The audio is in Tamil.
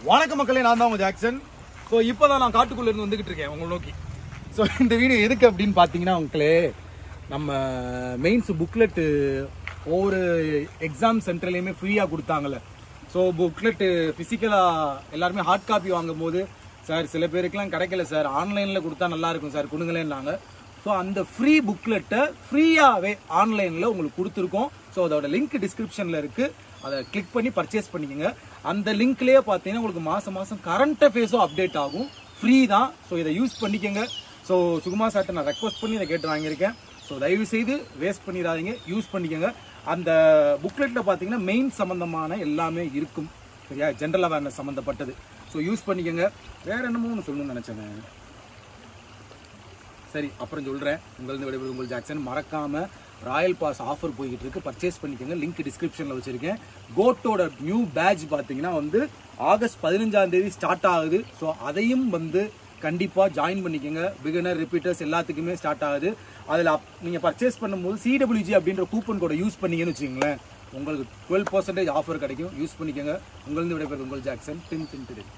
வணக்க மக்களே, நான் தான் உங்க ஜாக்சன். ஸோ இப்போ தான் நான் காட்டுக்குள்ளே இருந்து வந்துகிட்டு இருக்கேன் உங்களை நோக்கி. ஸோ இந்த வீடியோ எதுக்கு அப்படின்னு பார்த்தீங்கன்னா, மக்களே நம்ம மெயின்ஸ் புக்லெட்டு ஒவ்வொரு எக்ஸாம் சென்டர்லேயுமே ஃப்ரீயாக கொடுத்தாங்கல்ல. ஸோ புக்லெட்டு ஃபிசிக்கலாக எல்லாருமே ஹார்ட் காப்பி வாங்கும் போது, சார் சில பேருக்குலாம் கிடைக்கல சார், ஆன்லைனில் கொடுத்தா நல்லாயிருக்கும் சார் கொடுங்களேன்னாங்க. ஸோ அந்த ஃப்ரீ புக்லெட்டை ஃப்ரீயாகவே ஆன்லைனில் உங்களுக்கு கொடுத்துருக்கோம். ஸோ அதோட லிங்க் டிஸ்கிரிப்ஷனில் இருக்குது, அதை கிளிக் பண்ணி பர்ச்சேஸ் பண்ணிக்கோங்க. அந்த லிங்க்லேயே பார்த்தீங்கன்னா உங்களுக்கு மாதம் மாதம் கரண்ட் அஃபேர்ஸும் அப்டேட் ஆகும், ஃப்ரீ தான். ஸோ இதை யூஸ் பண்ணிக்கோங்க. ஸோ சுகுமார் சார்ட்ட நான் ரெக்வஸ்ட் பண்ணி இதை கேட்டு வாங்கியிருக்கேன். ஸோ தயவு செய்து வேஸ்ட் பண்ணிடாதீங்க, யூஸ் பண்ணிக்கோங்க. அந்த புக்லெட்டில் பார்த்தீங்கன்னா மெயின் சம்மந்தமான எல்லாமே இருக்கும், சரியா? ஜென்ரல் அவேர்னஸ் சம்மந்தப்பட்டது. ஸோ யூஸ் பண்ணிக்கோங்க. வேறு என்னமோ ஒன்று சொல்லணும்னு நினச்சேன், சரி அப்புறம் சொல்கிறேன். உங்களது விடைபெறும் உங்கள் ஜாக்சன். மறக்காமல் ராயல் பாஸ் ஆஃபர் போய்கிட்டு இருக்கு, பர்ச்சேஸ் பண்ணிக்கோங்க. லிங்க் டிஸ்கிரிப்ஷனில் வச்சுருக்கேன். கோட்டோட நியூ பேட்ச் பார்த்தீங்கன்னா ஆகஸ்ட் 15 ஸ்டார்ட் ஆகுது. ஸோ அதையும் கண்டிப்பாக ஜாயின் பண்ணிக்கோங்க. பிகினர் ரிப்பீட்டர்ஸ் எல்லாத்துக்குமே ஸ்டார்ட் ஆகுது. அதில் நீங்கள் பர்ச்சேஸ் பண்ணும்போது CWG அப்படின்ற கூப்பன் கோடை யூஸ் பண்ணிங்கன்னு வச்சுக்கோங்களேன், உங்களுக்கு 12% ஆஃபர் கிடைக்கும். யூஸ் பண்ணிக்கோங்க. உங்களது விடைபெறும் உங்கள் ஜாக்சன். டின் டின் டின்.